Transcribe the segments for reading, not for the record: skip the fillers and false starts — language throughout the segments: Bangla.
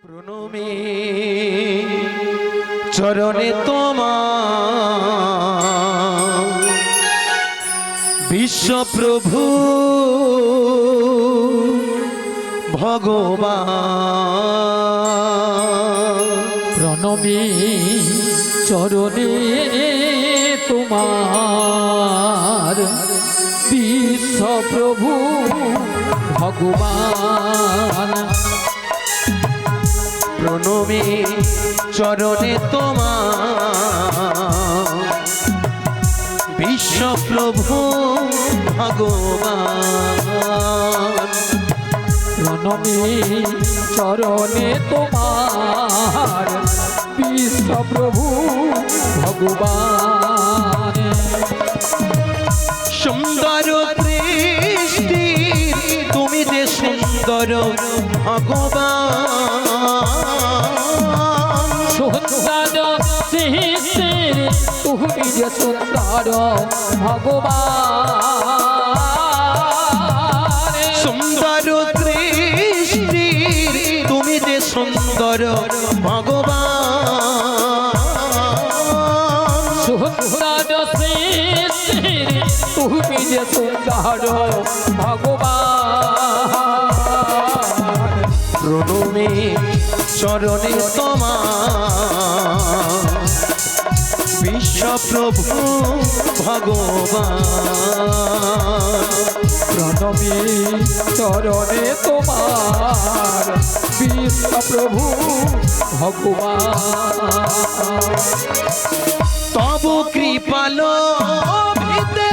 প্রণমে চরণে তোমার বিশ্বপ্রভু ভগবান। প্রণমে চরণে তোমার বিশ্বপ্রভু ভগবান। প্রণমে চরণে তোমার বিশ্বপ্রভু ভগবান। প্রণমে চরণে তোমার বিশ্বপ্রভু ভগবান। সুন্দর দৃষ্টি তুমি যে সুন্দর ভগবান। সুন্দর সৃষ্টির তুমি যে সুন্দর ভগবান। সুন্দর দৃষ্টি তুমি যে সুন্দর ভগবান। সুন্দর সৃষ্টির তুমি যে সুন্দর ভগবান। প্রণমে চরণে তোমার বিশ্বপ্রভু ভগবান। প্রণমে চরণে তোমার বিশ্বপ্রভু ভগবান। তব কৃপালো ভিতে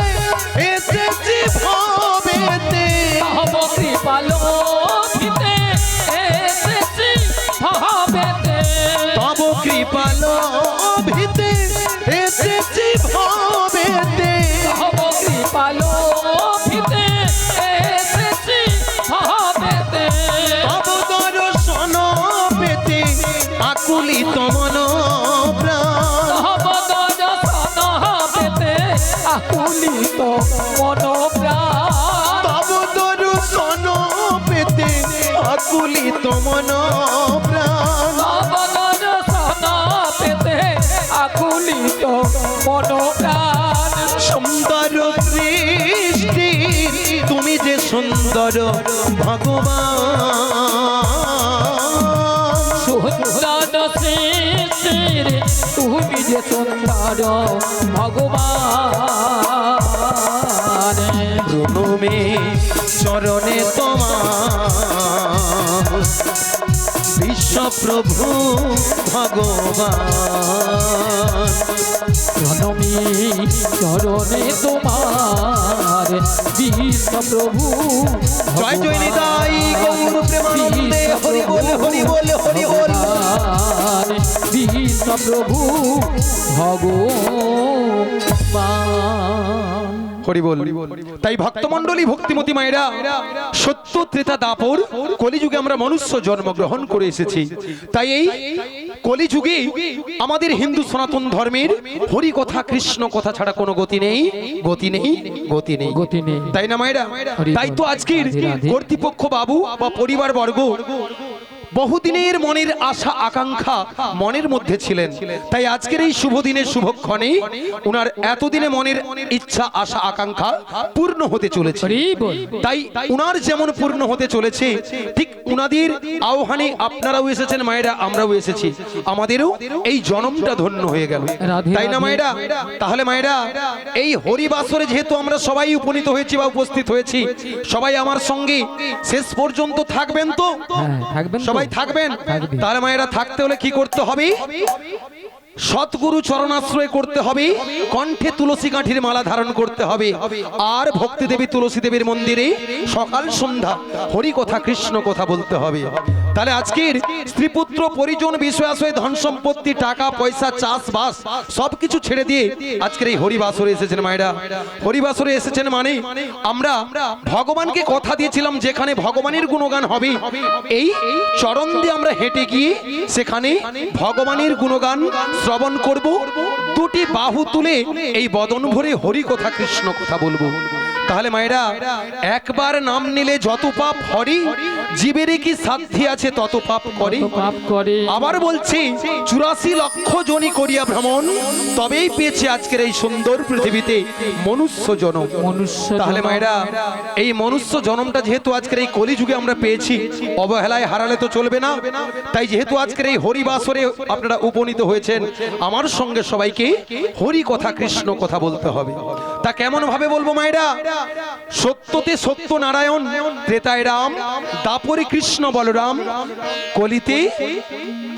এসেছি ভবেতে। তব কৃপালো ভিতে এসেছি ভবেতে। তব কৃপালো ভিতে এসেছি ভবেতে। তব কৃপালো ভিতে এসেছি ভবেতে। তব দর্শন পেতে আকুলিত মন প্রাণ। তব দর্শন পেতে আকুলিত মন প্রাণ। তব দর্শন পেতে আকুলিত মন প্রাণ। তব দর্শন পেতে আকুলিত মন প্রাণ। সুন্দর দৃষ্টি তুমি যে সুন্দর ভগবান। সুন্দর সৃষ্টির তুমি যে সুন্দর ভগবান। প্রণমে চরণে তোমার বিশ্বপ্রভু ভগবান। প্রণমে চরণে তোমার বিশ্বপ্রভু জয় জয় নিতাই গৌর প্রেমানন্দে হরি বল হরি বল হরি বল। ভগবান। বিশ্বপ্রভু ভগবান। হরি বল। তাই ভক্তমণ্ডলী ভক্তিমতী মায়েরা, সত্য ত্রেতা দাপর কলিযুগে আমরা মনুষ্য জন্মগ্রহণ করে এসেছি। তাই এই কলিযুগে আমাদের হিন্দু সনাতন ধর্মের হরি কথা কৃষ্ণ কথা ছাড়া কোনো গতি নেই, গতি নেই, গতি নেই, গতি নেই। তাই না মায়েরা? তাই তো আজকের কর্তৃপক্ষ বাবু বা পরিবার বর্গ বহুদিনের মনের আশা আকাঙ্ক্ষা মনের মধ্যে ছিলেন। তাই আজকের এই শুভ দিনের শুভক্ষণে উনার এতদিনে মনের ইচ্ছা আশা আকাঙ্ক্ষা পূর্ণ হতে চলেছে। তাই উনার যেমন পূর্ণ হতে চলেছে, ঠিক উনাদের আহ্বানে আপনারাও এসেছেন মায়েরা, আমরাও এসেছি। আমাদেরও এই জন্মটা ধন্য হয়ে গেল, তাই না মায়েরা? তাহলে মায়েরা, এই হরিবাসরে যেহেতু আমরা সবাই উপনীত হয়েছি বা উপস্থিত হয়েছি, সবাই আমার সঙ্গে শেষ পর্যন্ত থাকবেন তো? থাকবেন সবাই থাকবেন? তাহলে মায়েরা থাকতে হলে কি করতে হবে? সৎগুরু চরণাশ্রয় করতে হবে, কণ্ঠে তুলসী কাঠির মালা ধারণ করতে হবে, আর ভক্তি দেবী তুলসী দেবীর মন্দিরে সকাল সন্ধ্যা হরি কথা কৃষ্ণ কথা বলতে হবে। তাহলে আজকের স্ত্রীপুত্র পরিজন বিষয় আশয় ধন সম্পত্তি টাকা পয়সা চাষবাস সবকিছু ছেড়ে দিয়ে আজকের এই হরিবাসরে এসেছেন মায়েরা। হরিবাসরে এসেছেন মানে আমরা ভগবানকে কথা দিয়েছিলাম যেখানে ভগবানের গুণগান হবে, এই চরণ দিয়ে আমরা হেঁটে গিয়ে সেখানে ভগবানের গুণগান শ্রবণ করব, দুটি বাহু তুলে এই বদন ভরে হরি কথা কৃষ্ণ কথা বলবো। তাহলে মায়েরা একবার নাম নিলে যত পাপ হরি, জীবেরই কি সাধ্যি আছে তত পাপ করে। কত পাপ করে। আবার বলছি 84 লক্ষ জনি করিয়া ভ্রমণ, তবেই পেয়েছে আজকের এই সুন্দর পৃথিবীতে মনুষ্য জনম। মনুষ্য তাহলে জনম। মায়েরা এই মনুষ্য জনমটা যেহেতু আজকের এই কলিযুগে আমরা পেয়েছি, অবহেলায় হারালে তো চলবে না। তাই যেহেতু আজকের এই হরিবাসরে আপনারা উপনীত হয়েছেন, আমার সঙ্গে সবাইকে হরি কথা কৃষ্ণ কথা বলতে হবে। তা কেমন ভাবে বলবো মায়েরা? সত্যতে সত্য নারায়ণ, ত্রেতায় রাম, দাপরে কৃষ্ণ বলরাম, কলিতে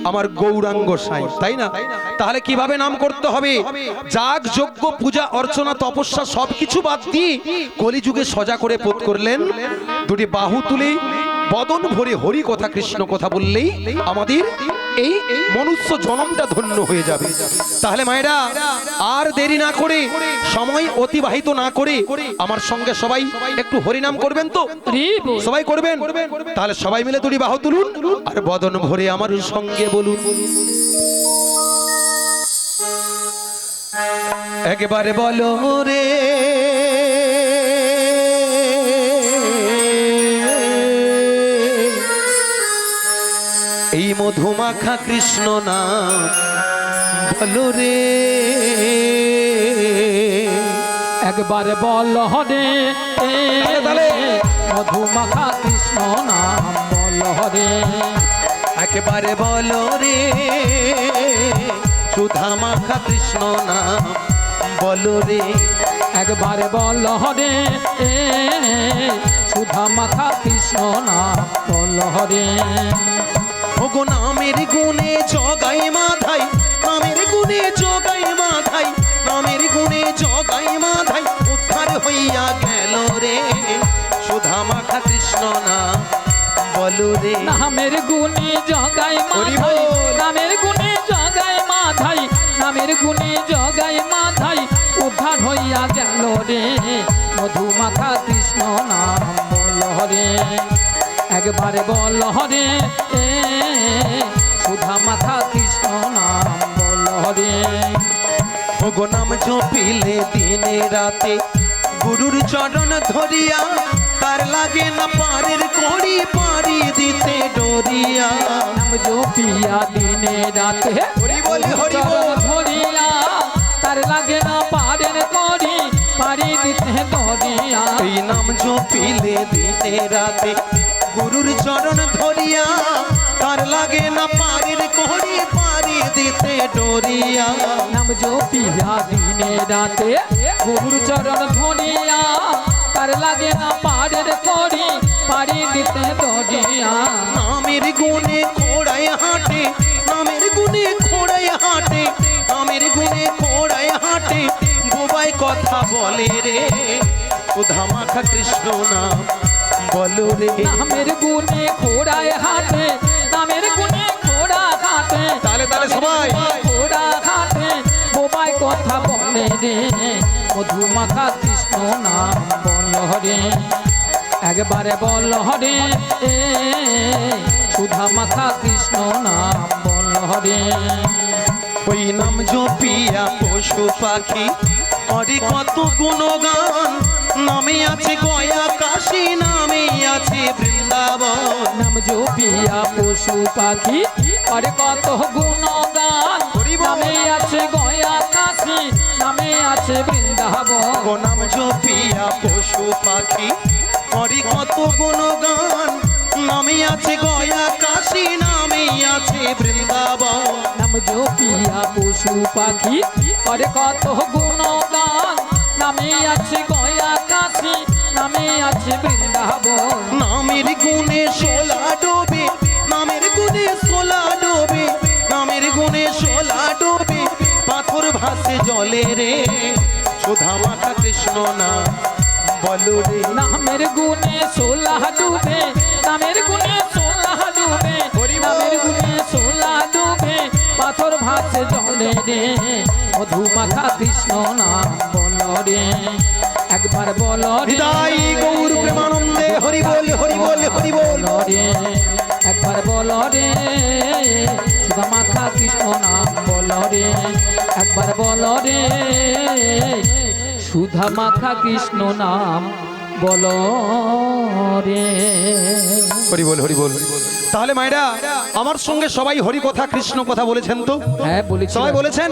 আমার গৌরাঙ্গ সাই, তাই না? তাহলে কিভাবে নাম করতে হবে? যাগ যজ্ঞ পূজা অর্চনা তপস্যা সবকিছু বাদ দিয়ে কলিযুগে সজা করে পোত করলেন, দুটি বাহু তুলে বদন ভরে হরি কথা কৃষ্ণ কথা বললেই আমাদের এই মনুষ্য জনমটা ধন্য হয়ে যাবে। তাহলে মায়েরা আর দেরি না করে, সময় অতিবাহিত না করে আমার সঙ্গে সবাই একটু হরিনাম করবেন তো? হরি বল। সবাই করবেন? তাহলে সবাই মিলে দুটি বাহু তুলুন আর বদন ভরে আমার সঙ্গে বলুন, একেবারে বলো রে এই মধুমাখা কৃষ্ণ নাম বলো রে। একবার বল হরে তাহলে মধুমাখা কৃষ্ণ নাম বল হরে। একেবারে বলো রে সুধা মাখা কৃষ্ণ নাম বলো রে। একবার বল হরে সুধা মাখা কৃষ্ণ নাম বল হরে। ওগো নামের গুণে জগাই মাধাই, নামের গুণে জগাই মাধাই, নামের গুণে জগাই মাধাই, উদ্ধার হইয়া গেল রে সুধা মাখা কৃষ্ণ নাম বলো রে। নামের গুণে জগাই মাধাই, নামের গুণে জগাই মাধাই, নামের গুণে জগাই মাধাই, উদ্ধার হইয়া গেল রে মধুমাখা কৃষ্ণ নাম বল হরে। একবারে বল হরে সুধা মাখা কৃষ্ণ নাম বল হরে। ওগো নাম জপিলে দিনে রাতে, গুরুর চরণ ধরিয়া, তার লাগে না পারের কড়ি, পারি দিতে ডরিয়া। নাম জপিয়া দিনে রাতে হরি বল, হরি বল। চরণ ধরিয়া, তার লাগে না পারের কড়ি, পারি দিতে ডরিয়া। এই নাম জপিলে দিনে রাতে, গুরুর চরণ ধরিয়া, তার লাগে না পারের কড়ি, পারি দিতে ডরিয়া। নাম জপিয়া দিনে রাতে গুরুর চরণ ধরিয়া, তার লাগে না পারের কড়ি, পারি দিতে ডরিয়া। নামের গুণে খোড়ায় হাঁটে, নামের গুণে খোড়ায় হাঁটে, নামের গুণে খোড়ায় হাঁটে, বোবাই কথা বলে রে সুধা মাখা কৃষ্ণ নাম বলো রে। নামের গুণে খোড়ায় হাঁটে, নামের গুণে খোড়া হাঁটে, তালে সবাই খোড়া হাঁটে, বোবাই কথা বলে রে মধুমাখা কৃষ্ণ নাম বল হরে। একবারে বল হরে সুধা মাখা কৃষ্ণ নাম বল হরে। ওই নাম জপিয়া পশু পাখি করে কত গুণগান, নামে আছে গয়া কাশী, নামে আছে বৃন্দাবন। নাম জপিয়া পশু পাখি আরে কত গুণগান, নামে আছে গয়া কাশী, নামে আছে বৃন্দাবন। ও নাম জপিয়া পশু পাখি করে কত গুণগান, নামে আছে গয়া কাশী, নামে আছে বৃন্দাবন। নাম জপিয়া পশু পাখি আরে কত গুণগান, নামে আছে গয়া কাশী, নামে আছে বৃন্দাবন। নামের গুণে সোলা ডোবে, নামের গুণে সোলা ডোবে, নামের গুণে সোলা ডোবে, পাথর ভাসে জলে রে সুধা মাখা কৃষ্ণ নাম বলো রে। নামের গুণে সোলা ডুবে, নামের গুণে সোলা ডুবে, নামের গুণে সোলা ডুবে, পাথর ভাসে জলে রে মধুমাখা কৃষ্ণ নাম বল রে। একবার বল রে হৃদয় গৌর প্রেমানন্দে হরি বল, হরি বল, হরি বল। রে। একবার বল রে সুধা মাখা কৃষ্ণ নাম বল রে। একবার বল রে সুধা মাখা কৃষ্ণ নাম বলো রে। হরি বল, হরি বল। তাহলে মায়েরা আমার সঙ্গে সবাই হরি কথা কৃষ্ণ কথা বলেছেন তো? হ্যাঁ বলেছি। সবাই বলেছেন?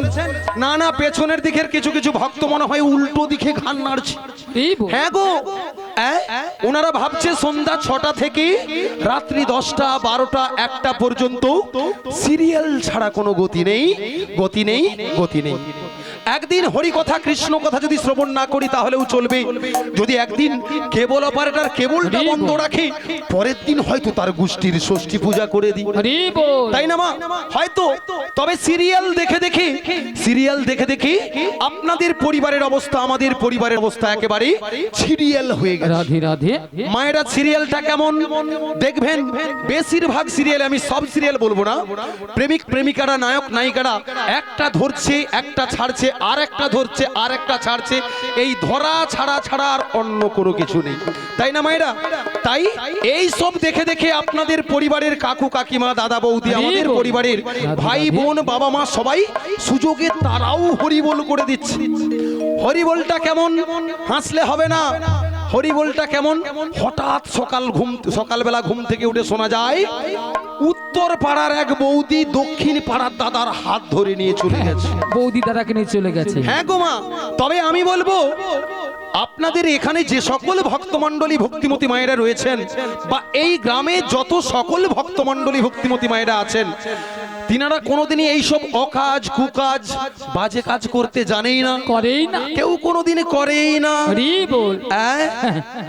না না, পেছনের দিকের কিছু কিছু ভক্ত মনে হয় উল্টো দিকে ঘান নাড়ছে। হ্যাঁ গো, ওনারা ভাবছে সন্ধ্যা 6টা থেকে রাত্রি 10টা 12টা 1টা পর্যন্ত সিরিয়াল ছাড়া কোনো গতি নেই, গতি নেই, গতি নেই। একদিন হরি কথা কৃষ্ণ কথা যদি শ্রবণ না করি তাহলেও চলবে। যদি একদিন কেবল অপারেটর কেবলটা বন্ধ রাখে, পরের দিন হয়তো তার গোষ্ঠীর ষষ্ঠী পূজা করে দিই, তাই না মা? হয়তো। তবে সিরিয়াল দেখে দেখে, সিরিয়াল দেখে দেখে আপনাদের পরিবারের অবস্থা, আমাদের পরিবারের অবস্থা একেবারে সিরিয়াল হয়ে গেছে। রাধে রাধে। মায়েরা সিরিয়ালটা কেমন দেখবেন, বেশিরভাগ সিরিয়াল, আমি সব সিরিয়াল বলবো না, প্রেমিক প্রেমিকারা, নায়ক নায়িকারা একটা ধরছে একটা ছাড়ছে, আর একটা ধরছে আর একটা ছাড়ছে, এই ধরা ছাড়া ছাড়া আর অন্য কোনো কিছু নেই, তাই না মায়েরা? তাই এই সব দেখে দেখে আপনাদের পরিবারের কাকু কাকিমা, দাদা বৌদি, আমাদের পরিবারের ভাই বোন, বাবা মা সবাই সুযোগে তারাও হরিবোল করে দিচ্ছে। হরিবোলটা কেমন? হাসলে হবে না। হরিবোলটা কেমন? হঠাৎ সকালবেলা ঘুম থেকে উঠে শোনা যায় উত্তর পাড়ার এক বৌদি দক্ষিণ পাড়ার দাদার হাত ধরে নিয়ে চলে গেছে। বৌদি দাদাকে নিয়ে চলে গেছে। হ্যাঁ গো মা। তবে আমি বলবো, আপনাদের এখানে যে সকল ভক্তমণ্ডলী ভক্তিমতী মায়েরা রয়েছেন, বা এই গ্রামে যত সকল ভক্তমণ্ডলী ভক্তিমতী মায়েরা আছেন, তিনারা কোনোদিনই এইসব অকাজ কুকাজ বাজে কাজ করতে জানেই না, করেই না, কেউ কোনোদিন করেই না।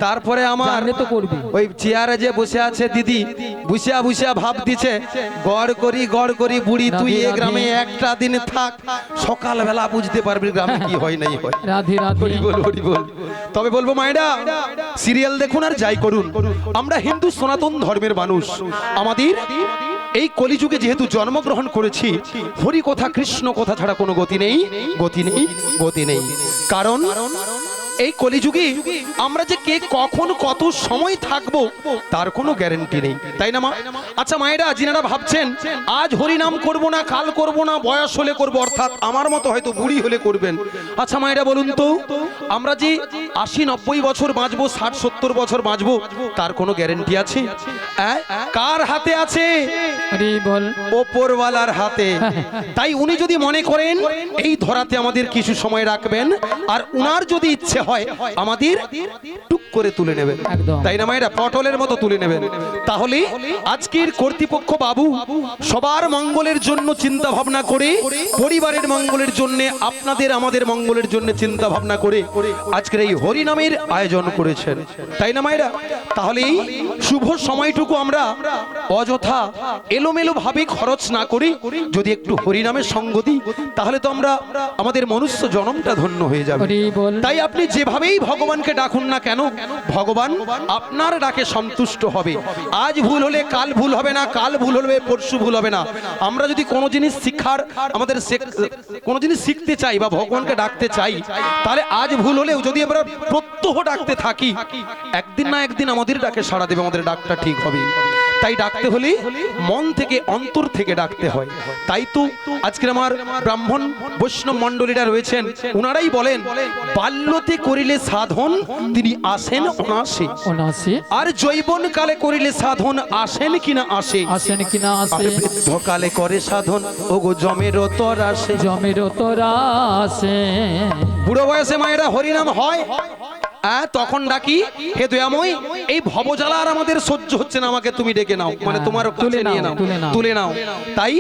তারপরে আমার তো করবে ওই চেয়ারে যে বসে আছে দিদি, বুঝিয়া বুঝিয়া ভাব দিছে, গড় করি বুড়ি, তুই এ গ্রামে একটা দিন থাক, সকালবেলা বুঝতে পারবি গ্রামে কি হয় নাই হয়। রাধে রাধে। হরি বল, হরি বল। তবে বলবো মায়েরা, সিরিয়াল দেখুন আর যাই করুন, আমরা হিন্দু সনাতন ধর্মের মানুষ, আমাদের এই কলিযুগে যেহেতু জন্মগ্রহণ করেছি, হরি কথা কৃষ্ণ কথা ছাড়া কোনো গতি নেই, গতি নেই, গতি নেই। কারণ এই কলিযুগে আমরা যে কে কখন কত সময় থাকবো তার কোনো গ্যারান্টি নেই, তাই না মা? আচ্ছা মায়েরা, যিনারা ভাবছেন আজ হরি নাম করবো না, কাল করবো না, বয়স হলে করবো, অর্থাৎ আমার মতো হয়তো বুড়ি হলে করবেন, আচ্ছা মায়েরা বলুন তো, আমরা যে 80-90 বছর বাঁচবো, 60-70 বছর বাঁচবো, তার কোনো গ্যারান্টি আছে? কার হাতে আছে? ওপরওয়ালার হাতে। তাই উনি যদি মনে করেন এই ধরাতে আমাদের কিছু সময় রাখবেন, আর উনার যদি ইচ্ছে হয় আমাদের টুক করে তুলে নেবেন, তাই না মায়েরা? পটলের মতো তুলে নেবেন। তাহলে আজকের কর্তৃপক্ষ বাবু সবার মঙ্গলের জন্য চিন্তা ভাবনা করে, পরিবারের মঙ্গলের জন্য, আপনাদের আমাদের মঙ্গলের জন্য চিন্তা ভাবনা করে আজকের এই হরি নামের আয়োজন করেছেন, তাই না মায়েরা? তাহলে এই শুভ সময়টুকু আমরা অযথা এলোমেলো ভাবে খরচ না করি যদি একটু হরি নামের সঙ্গ দিই, তাহলে তো আমরা আমাদের মনুষ্য জন্মটা ধন্য হয়ে যাবে। তাই আপনি যেভাবেই ভগবানকে ডাকুন না কেন, ভগবান আপনার ডাকে সন্তুষ্ট হবে। আজ ভুল হলে কাল ভুল হবে না, কাল ভুল হলে পরশু ভুল হবে না। আমরা যদি কোনো জিনিস শিক্ষার, আমাদের কোনো জিনিস শিখতে চাই বা ভগবানকে ডাকতে চাই, তাহলে আজ ভুল হলেও যদি আমরা প্রত্যহ ডাকতে থাকি, একদিন না একদিন আমাদের ডাকে সাড়া দেবে, আমাদের ডাকটা ঠিক হবে। তাই ডাকতে হলে মন থেকে, অন্তর থেকে ডাকতে হয়। তাই তো আজকের আমার ব্রাহ্মণ বৈষ্ণব মণ্ডলীরা রয়েছেন, ওনারাই বলেন, বাল্যতে করিলে সাধন তিনি আসেন অনাসে, আর যৌবন কালে করিলে সাধন আসেন কিনা আসে, আসেন কিনা আসে, বৃদ্ধ কালে করে সাধন ওগো জমেরও তর আসে, জমেরও তর আসে। বুড়ো বয়সে মায়েরা হরিনাম হয়, তখন ডাকি, হে দয়াময়, এই ভবজ্বালা আর আমাদের সহ্য হচ্ছে না, আমাকে তুমি ডেকে নাও, মানে তোমার কাছে নিয়ে নাও, তুলে নাও। তাই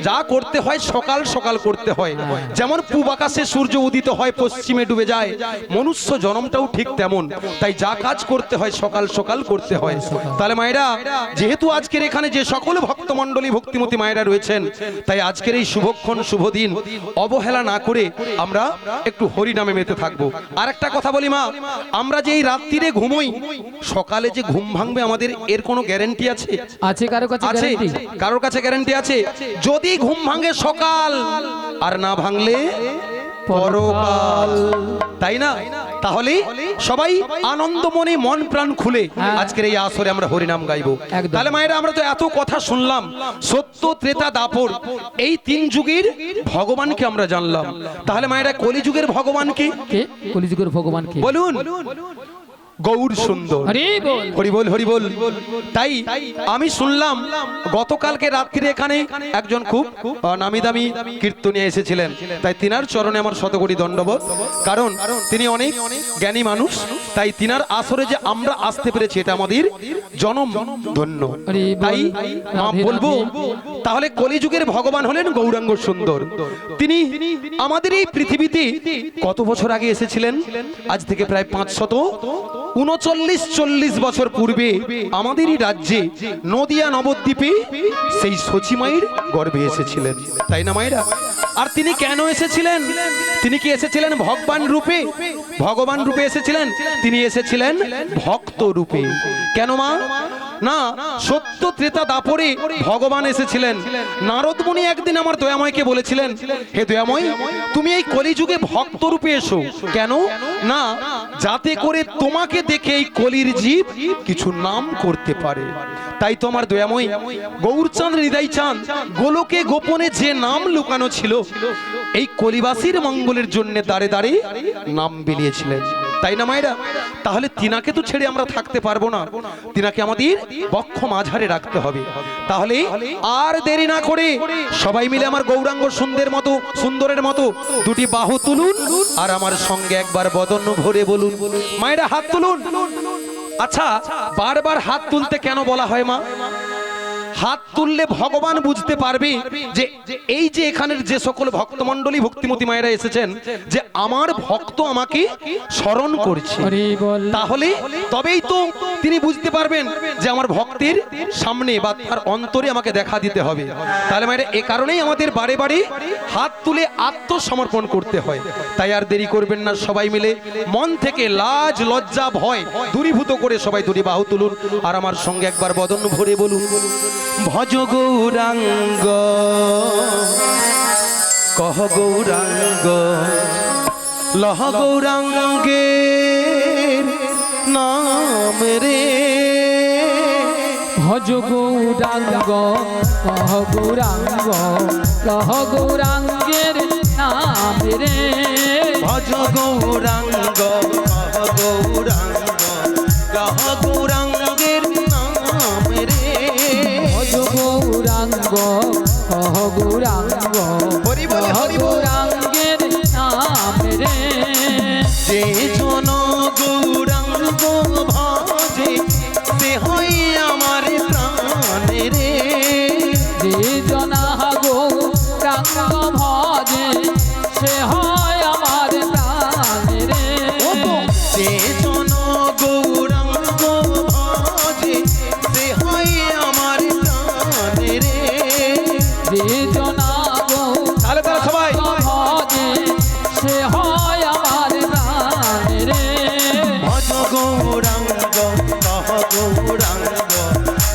যা করতে হয় সকাল সকাল করতে হয়। যেমন পূব আকাশে সূর্য উদিত হয়, পশ্চিমে ডুবে যায়, মনুষ্য জন্মটাও ঠিক তেমন। তাই যা কাজ করতে হয় সকাল সকাল করতে হয়। তাহলে মায়েরা, যেহেতু আজকের এখানে যে সকল ভক্তমণ্ডলী ভক্তিমতী মায়েরা রয়েছেন, তাই আজকের এই শুভক্ষণ শুভ দিন অবহেলা না করে আমরা একটু হরি নামে মেতে থাকবো। আর একটা কথা বলি মা, আমরা যে এই রাত্রিরে ঘুমোই, সকালে যে ঘুম ভাঙবে আমাদের এর কোনো গ্যারান্টি আছে? আছে কারোর কাছে গ্যারান্টি? কারোর কাছে গ্যারান্টি আছে? যদি ঘুম ভাঙে সকাল, আর না ভাঙলে পরকাল, তাই না? তাহলে সবাই আনন্দ মনে মন প্রাণ খুলে হ্যাঁ। আজকের এই আসরে আমরা হরিনাম গাইবো। একদম। তাহলে মায়েরা আমরা তো এত কথা শুনলাম, সত্য ত্রেতা দাপর এই তিন যুগের ভগবানকে আমরা জানলাম। তাহলে মায়েরা কলিযুগের ভগবান কি? কে কলিযুগের ভগবান কে? বলুন। গৌর সুন্দর। হরি বল। হরি বল, হরি বল। তাই আমি শুনলাম গতকালকে রাত্রিরে এখানে একজন খুব নামি দামি কীর্তনিয়া এসেছিলেন, তাই তিনার চরণে আমার শতকোটি দণ্ডবোধ। কারণ তিনি অনেক জ্ঞানী মানুষ, তাই তিনার আসরে যে আমরা আসতে পেরেছি এটা আমাদের জনম ধন্য। হরি বল। তাই মা রাধে বলবো, রাধে। তাহলে কলিযুগের ভগবান হলেন গৌরাঙ্গ সুন্দর। তিনি আমাদের এই পৃথিবীতে কত বছর আগে এসেছিলেন? আজ থেকে প্রায় 539-40 বছর পূর্বে আমাদেরই রাজ্যে নদিয়া নবদ্বীপে সেই সচী মায়ের গর্ভে এসেছিলেন, তাই না মায়েরা? আর তিনি কেন এসেছিলেন? তিনি কি এসেছিলেন ভগবান রূপে? ভগবান রূপে এসেছিলেন? তিনি এসেছিলেন ভক্ত রূপে। কেন মা? না, সত্য ত্রেতা দাপরে ভগবান এসেছিলেন। নারদ মুনি একদিন আমার দয়াময়কে বলেছিলেন, হে দয়াময়, তুমি এই কলিযুগে ভক্ত রূপে এসো। কেন? না, যাতে করে তোমাকে দেখে এই কলির জীব কিছু নাম করতে পারে। তাই তো আমার দয়াময় গৌরচাঁদ হৃদয় চাঁদ গোলকে গোপনে যে নাম লুকানো ছিল এই কলিবাসীর মঙ্গলের জন্য দাঁড়ে দাঁড়ে নাম বিলিয়েছিলেন, তাই না মায়েরা? তাহলে তিনাকে তো ছেড়ে আমরা থাকতে পারবো না, তিনাকে আমাদের বক্ষ মাঝারে রাখতে হবে। তাহলে আর দেরি না করে সবাই মিলে আমার গৌরাঙ্গ সুন্দরের মতো দুটি বাহু তুলুন আর আমার সঙ্গে একবার বদন ভরে বলুন। মায়েরা হাত তুলুন। আচ্ছা, বারবার হাত তুলতে কেন বলা হয় মা? হাত তুললে ভগবান বুঝতে পারবে যে এই যে এখানের যে সকল ভক্তমণ্ডলী ভক্তিমতী মায়েরা এসেছেন, যে আমার ভক্ত আমাকে স্মরণ করছে। হরি বল। তাহলে তবেই তো তিনি বুঝতে পারবেন যে আমার ভক্তের সামনে বা তার অন্তরে আমাকে দেখা দিতে হবে। তাহলে মায়েরা এ কারণেই আমাদের বারে বারে হাত তুলে আত্মসমর্পণ করতে হয়। তাই আর দেরি করবেন না, সবাই মিলে মন থেকে লাজ লজ্জা ভয় দূরীভূত করে সবাই দুটি বাহু তুলুন আর আমার সঙ্গে একবার বদন ভরে বলুন, ভজ গৌরাঙ্গ কহ গৌরাঙ্গ লহ গৌরাঙ্গের নাম রে। ভজ গৌরাঙ্গ কহ গৌরাঙ্গ লহ গৌরাঙ্গের নাম রে। ভজ গৌরাঙ্গ কহ গৌরাঙ্গ লহ গৌরাঙ্গের নাম রে। ভজ গৌরাঙ্গ কহ গৌরাঙ্গ হরি বল, লহ হরি বল। গৌরাঙ্গের নাম রে। যে জন গৌরাঙ্গ ভজে সে হই আমার প্রাণ রে। যে জনা গৌরাঙ্গ ভজে সে হয় আমার প্রাণ রে। যে জন গৌরাঙ্গ ভজে সে হই আমার প্রাণ রে। যে জনা তাহলে তারা সবাই ভজে সে হয় আমার প্রাণ রে। ভজ গৌরাঙ্গ কহ গৌরাঙ্গ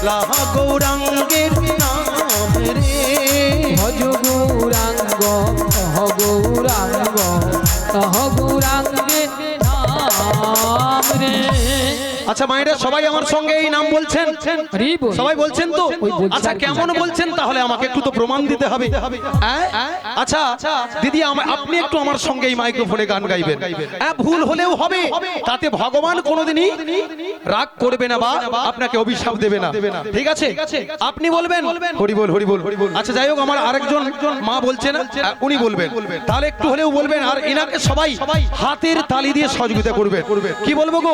লহ গৌরাঙ্গের নাম রে। ভজ গৌরাঙ্গ কহ গৌরাঙ্গ কহ গৌরাঙ্গের নাম রে। আচ্ছা মায়েরা সবাই আমার সঙ্গে এই নাম বলছেন? হরি বল। সবাই বলছেন তো? ওই বলছে আচ্ছা আর কি কেমন বলছেন? তাহলে আমাকে একটু তো প্রমাণ দিতে হবে। হ্যাঁ? আচ্ছা দিদি আপনি একটু আমার সঙ্গে এই মাইক্রোফোনে গান গাইবেন। হ্যাঁ, ভুল হলেও হবে, তাতে ভগবান কোনোদিনই রাগ করবে না বা আপনাকে অভিশাপ দেবে না, ঠিক আছে? আপনি বলবেন হরি বল, হরি বল। আচ্ছা যাই হোক, আমার আরেকজন মা বলছেন উনি বলবেন, তাহলে একটু হলেও বলবেন। আর এনাকে সবাই হাতের তালি দিয়ে সহযোগিতা করবেন। কি বলবো গো?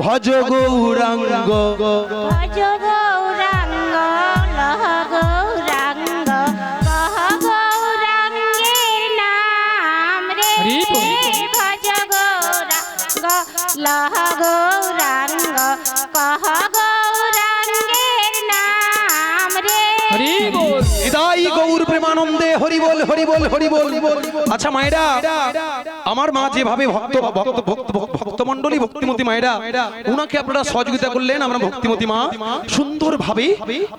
ভজ গৌরাঙ্গ ভজ গৌরাঙ্গ লহ গৌরাঙ্গ কহ গৌরাঙ্গের নাম রে। হরি বল। ভজ গৌরাঙ্গ লহ গৌরাঙ্গ কহ গৌরাঙ্গের নাম রে। হরি বল। হৃদয় গৌর প্রেমান প্রেমানন্দে হরি বল হরি বল হরি বল। আচ্ছা মায়েরা, আমার মা যেভাবে ভক্তমণ্ডলী ভক্তিমতী মায়েরা উনাকে আপনারা সহযোগিতা করলেন, আমরা ভক্তিমতী মা সুন্দরভাবে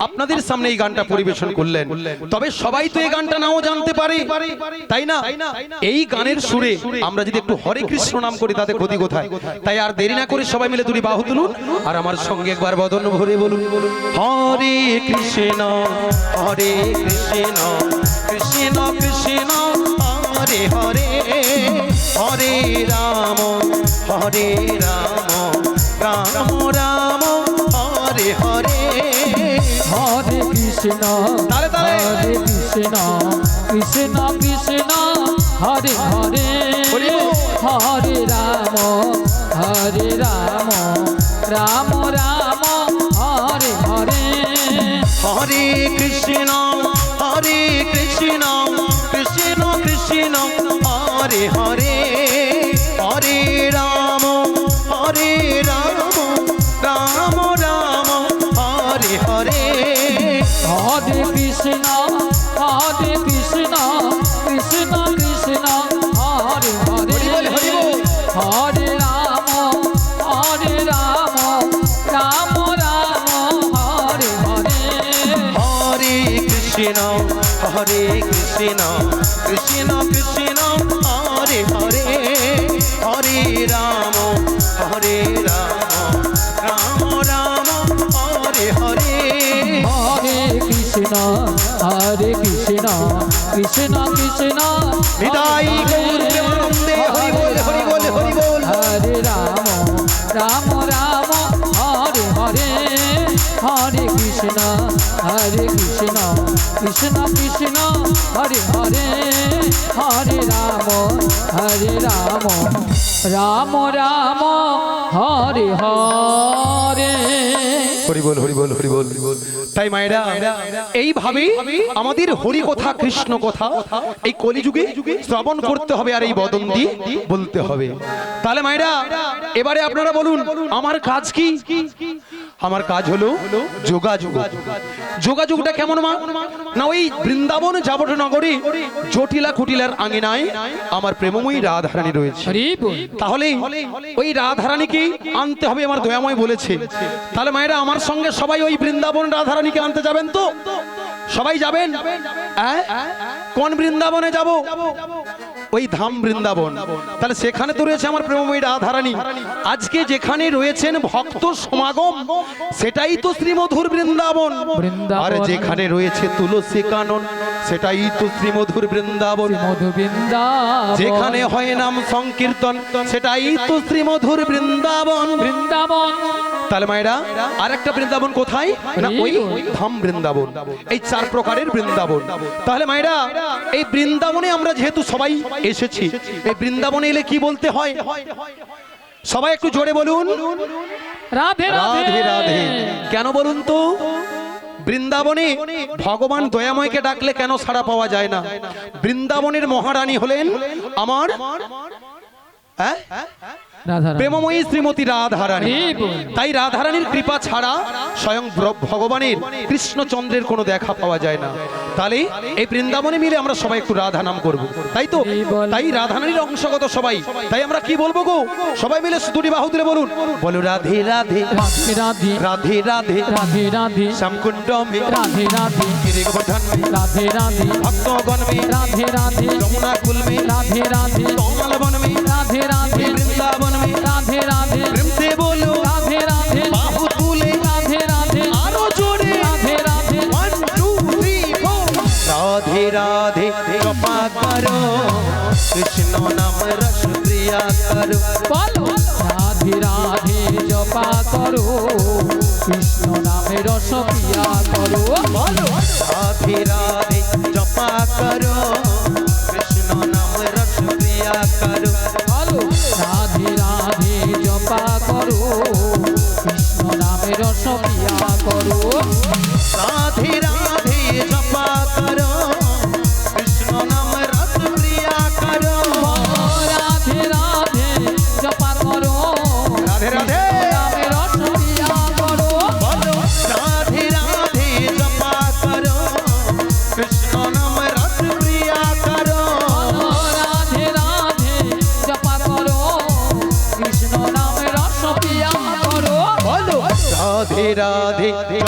আপনাদের সামনে এই গানটা পরিবেশন করলেন। তবে সবাই তো এই গানটা নাও জানতে পারে, তাই না? এই গানের সুরে আমরা যদি একটু হরে কৃষ্ণ নাম করি তাতে ক্ষতি কোথায়? তাই আর দেরি না করে সবাই মিলে দুটি বাহু তুলুন আর আমার সঙ্গে একবার বদন ভরে বলুন, হরে কৃষ্ণ হরে কৃষ্ণ কৃষ্ণ কৃষ্ণ হরে হরে, হরে রাম রাম রাম হরে হরে। হরে কৃষ্ণ তালে তালে। হরে কৃষ্ণ কৃষ্ণ কৃষ্ণ হরে হরে, হরি বল। হরে রাম রাম রাম হরে হরে। হরে কৃষ্ণ কৃষ্ণ কৃষ্ণ হরে হরে, হরে রাম রাম রাম হরে হরে। হরে কৃষ্ণ কৃষ্ণ কৃষ্ণ হরে হরে, হরি বল, হরি বল। হরে রাম রাম রাম হরে হরে। হরে কৃষ্ণ কৃষ্ণ কৃষ্ণ হরে হরে, হরে রাম রাম রাম হরে হরে। হরে কৃষ্ণ কৃষ্ণ কৃষ্ণ হৃদয় গৌর প্রেমানন্দে হরি বল হরি বল হরি বল। হরে রাম রাম হরে হরে, হরে কৃষ্ণ কৃষ্ণ কৃষ্ণ হরে হরে, হরে রাম রাম রাম হরে হরে। হরি বল হরি বল হরি বল। তাই মায়েরা এইভাবে আমাদের হরি কথা কৃষ্ণ কথা এই কলিযুগে শ্রবণ করতে হবে আর এই বদন দিয়ে বলতে হবে। তাহলে মায়েরা এবারে আপনারা বলুন, আমার কাজ কি? আমার কাজ হলো যোগাযোগ। যোগাযোগটা কেমন মা? না ওই বৃন্দাবন যাবট নগরী জটিলা কুটিলার আঙিনায় আমার প্রেমময়ী রাধারানী রয়েছে। হরি বল। তাহলে ওই রাধারানীকে আনতে হবে, আমার দয়াময় বলেছে। তাহলে মায়েরা আমার সঙ্গে সবাই ওই বৃন্দাবন রাধারানীকে আনতে যাবেন তো? সবাই যাবেন? কোন বৃন্দাবনে যাব? ওই ধাম বৃন্দাবন। তাহলে সেখানে তো রয়েছে আমার প্রেমময়ী রাধারানী। আজকে যেখানে রয়েছেন ভক্ত সমাগম সেটাই তো শ্রীমধুর বৃন্দাবন। আর যেখানে রয়েছে তুলসী কানন সেটাই তো শ্রীমধুর বৃন্দাবন। যেখানে হয় নাম সংকীর্তন সেটাই তো শ্রীমধুর বৃন্দাবন। তাহলে মায়েরা আর একটা বৃন্দাবন কোথায়? না ওই ধাম বৃন্দাবন। এই চার প্রকারের বৃন্দাবন। তাহলে মায়েরা এই বৃন্দাবনে আমরা যেহেতু সবাই এসেছি, এই বৃন্দাবনে এলে কি বলতে হয়? সবাই একটু জোরে বলুন, রাধে রাধে রাধে। কেন বলুন তো? বৃন্দাবনে ভগবান দয়াময়কে ডাকলে কেন সাড়া পাওয়া যায় না? বৃন্দাবনের মহারানী হলেন আমার প্রেমময়ী শ্রীমতী রাধারানী। তাই রাধারানীর কৃপা ছাড়া স্বয়ং ভগবানের কৃষ্ণচন্দ্রের কোনো দেখা পাওয়া যায় না। তাহলে এই বৃন্দাবনে মিলে আমরা সবাই একটু রাধা নাম করব, তাই তো? তাই রাধারানীর অংশগত সবাই। তাই আমরা কি বলবো গো? সবাই মিলে দুটি বাহু তুলে বলুন, বলো রাধে রাধে রাধে রাধে রাধে রাধে রাধে রাধে শ্যামকুণ্ড মে রাধে রাধে গিরিগোবর্ধন মে রাধে রাধে ভক্তগণ মে রাধে রাধে যমুনা কুল মে রাধে রাধে কমলবন মে রাধে রাধে বৃন্দাবন মে রাধে রাধে প্রেম से बोलो রাধে রাধে বাহু তুলে রাধে রাধে আরো জোরে রাধে রাধে 1 2 3 4 রাধে রাধে কৃপা করো কৃষ্ণ নাম রস প্রিয়া করো। বলো রাধে রাধে জপা করো কৃষ্ণ নামে রস প্রিয়া করো। বলো রাধে রাধে জপা করো কৃষ্ণ নাম রস প্রিয়া করো। বলো রাধে রাধে জপা করো কৃষ্ণ নামে রস প্রিয়া করো। রাধে রাধে জপা করো কৃষ্ণ নাম রস প্রিয়া করো। রাধে রাধে জপা করো রাধে রাধে নামে রস প্রিয়া করো। বলো রাধে রাধে জপা করো কৃষ্ণ নাম রস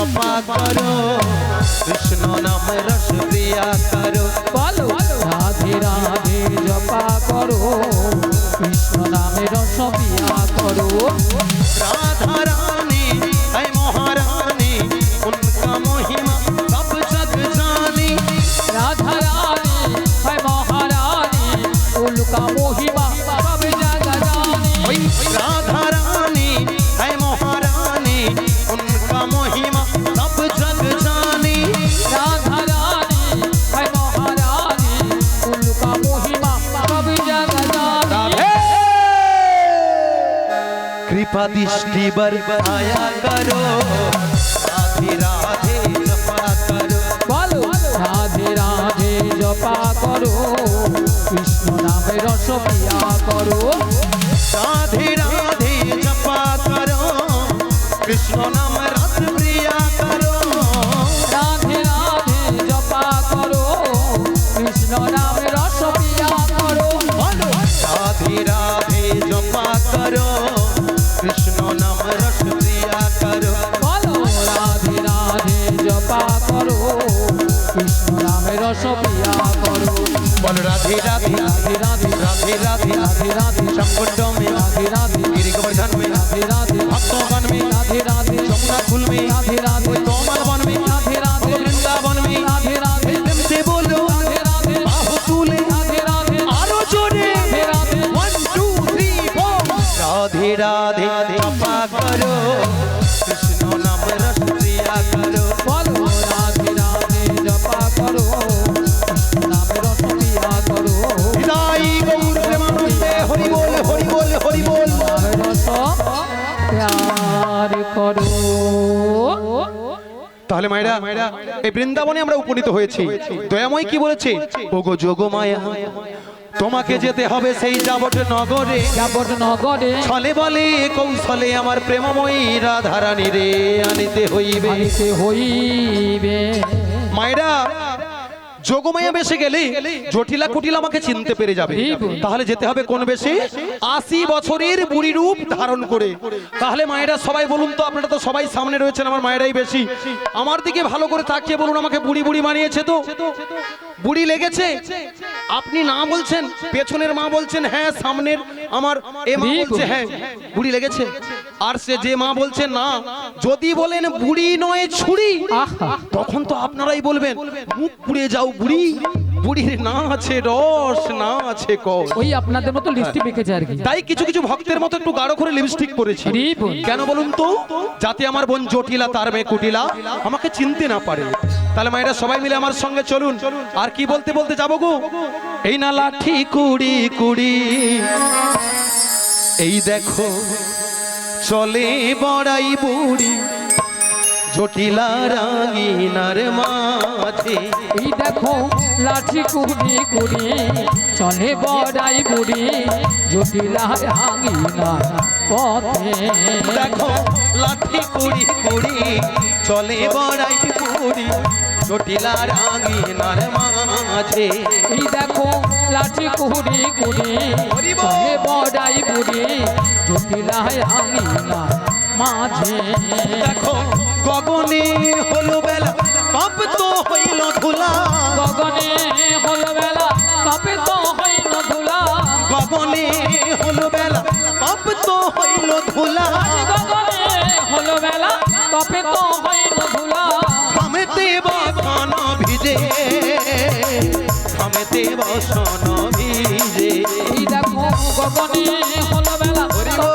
জপা করো কৃষ্ণ নাম রস প্রিয়া করো বলো রাধে রাধে জপা করো কৃষ্ণ নামে রস পিয়া করো राधा रानी है महारानी उनका महिमा सब जग जानी রাধা রানী হয় মহারানী উল্কা মহিমা সব জায়গা জানি ओई राधा रानी है महारानी उनका महिमा सब जग जानी রাধা রানী হয় মহারানী উল্কা মহিমা সব জায়গা জানি कृपा दृष्टि बरसाया करो राधे राधे जपा करो বলো রাধে রাধে জপা করো কৃষ্ণ নামে রস পিয়া করো राधे राधे जपा करो कृष्ण नाम रस प्रिया करो রাধে রাধে জপা করো কৃষ্ণ নামে রস পিয়া করো राधे राधे जपा करो कृष्ण नाम रस प्रिया करो বলো রাধে রাধে জপা করো কৃষ্ণ নামে রস পিয়া করো बोल राधे राधे রাধে রাধে राधे राधे রাধে রাধে शंकुंड में রাধে राधे गिरी गोवर्धन में রাধে राधे भक्तों में রাধে রাধे जमुना कुल में রাধে রাধে कोमल वन में রাধে রাধে वृंदावन में রাধे राधे प्रेम से बोलो রাধে রাধে बाहु तूले রাধে রাধে आरो जोड़े রাধে রাধে 1 2 3 4 राधे राधे जपा करो कृष्ण नाम रस प्रिया करो বলো রাধে রাধে জপা করো কৃষ্ণ নামে রস পিয়া করো हृदय गौर प्रेमानंदे हरि बोल हरि बोल हरि बोल নামে রস প্যার করো তাহলে মায়েরা এই বৃন্দাবনে আমরা উপনীত হয়েছি দয়াময় কি বলেছে ওগো যোগমায়া তোমাকে যেতে হবে সেই যাবট নগরে যাবট নগরে ছলে বলে কৌশলে আমার প্রেমময়ী রাধারানী রে আনিতে হইবে আনিতে হইবে মায়েরা যোগমায়া বেশে গেলে জটিলা কুটিলা আমাকে চিনতে পেরে যাবে তাহলে যেতে হবে কোন বেশে 80 বছরের বুড়ি রূপ ধারণ করে তাহলে মায়েরা সবাই বলুন তো আপনারা তো সবাই সামনে রয়েছেন আমার মায়েরাই বেশি আমার দিকে ভালো করে তাকিয়ে বলুন আমাকে বুড়ি বুড়ি বানিয়েছে তো বুড়ি লেগেছে আপনি না বলছেন পেছনের মা বলছেন হ্যাঁ সামনের আমার এ মা বলছে হ্যাঁ বুড়ি লেগেছে আর সে যে মা বলছে না যদি বলেন বুড়ি নয় ছুরি আহা তখন তো আপনারাই বলবেন মুখ পুড়ে যাও বুড়ি বুড়ির না আছে রস না আছে কষ ওই আপনাদের মতো লিপস্টিক মেখেছে আর কি তাই কিছু কিছু ভক্তের মতো একটু গাঢ় করে লিপস্টিক পরেছি রে বোন। কেন বলুন তো যাতে আমার বোন জটিলা তার মেয়ে কুটিলা আমাকে চিনতে না পারে তাহলে মায়েরা সবাই মিলে আমার সঙ্গে চলুন আর কি বলতে বলতে যাবো গো এই না লাঠি কুড়ি কুড়ি এই দেখো চলে বড়াই বুড়ি জটিলা রাঙিনার মাঝে এই দেখো লাঠি কুড়ি কুড়ি চলে বড়াই বুড়ি জটিলা রাঙিনা পথে দেখো লাঠি কুড়ি কুড়ি চলে বড়াই বুড়ি জটিলা রাঙিনার মাঝে এই দেখো লাঠি কুড়ি কুড়ি চলে বড়াই বুড়ি জটিলা রাঙিনা মাঝে দেখো গগনে হলো বেলা কপ তো হইল ধুলা গগনে হলো বেলা কপে তো হইল ধুলা গগনে হলো বেলা কপ তো হইল ধুলা গগনে হলো বেলা কপে তো হইল ধুলা থামেতে বসন ভিজে থামেতে বসন ভিজে এই দেখো গগনে হলো বেলা কপে তো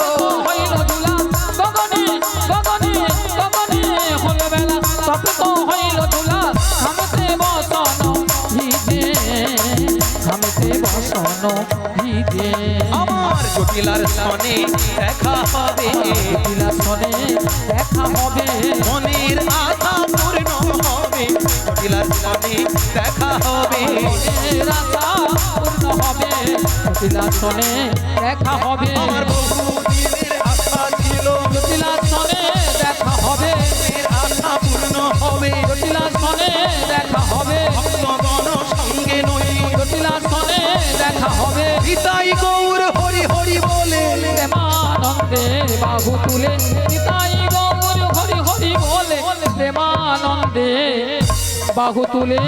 হইল ধুলা গগনে গগনে গগনে হলো বেলা কপে তো হইল ধুলা থামতে বসন ভিজে থামতে বসন ভিজে আমার জটিলার সনে দেখা হবে জটিলা সনে দেখা হবে মনের আশা পূর্ণ হবে জটিলার সনে দেখা হবে রাতা পূর্ণ হবে জটিলা সনে দেখা হবে আমার বহুদিনের আশা ছিল জটিলা সনে দেখা হবে মনের আশা পূর্ণ হবে জটিলা সনে দেখা হবে ভক্তগণ সঙ্গে নই জটিলা সনে দেখা হবে পিতাই গৌর হরি হরি বলে প্রেমানন্দে বাহু তুলে নিতাই গৌর হরি হরি বলে প্রেমানন্দে বাহু তুলে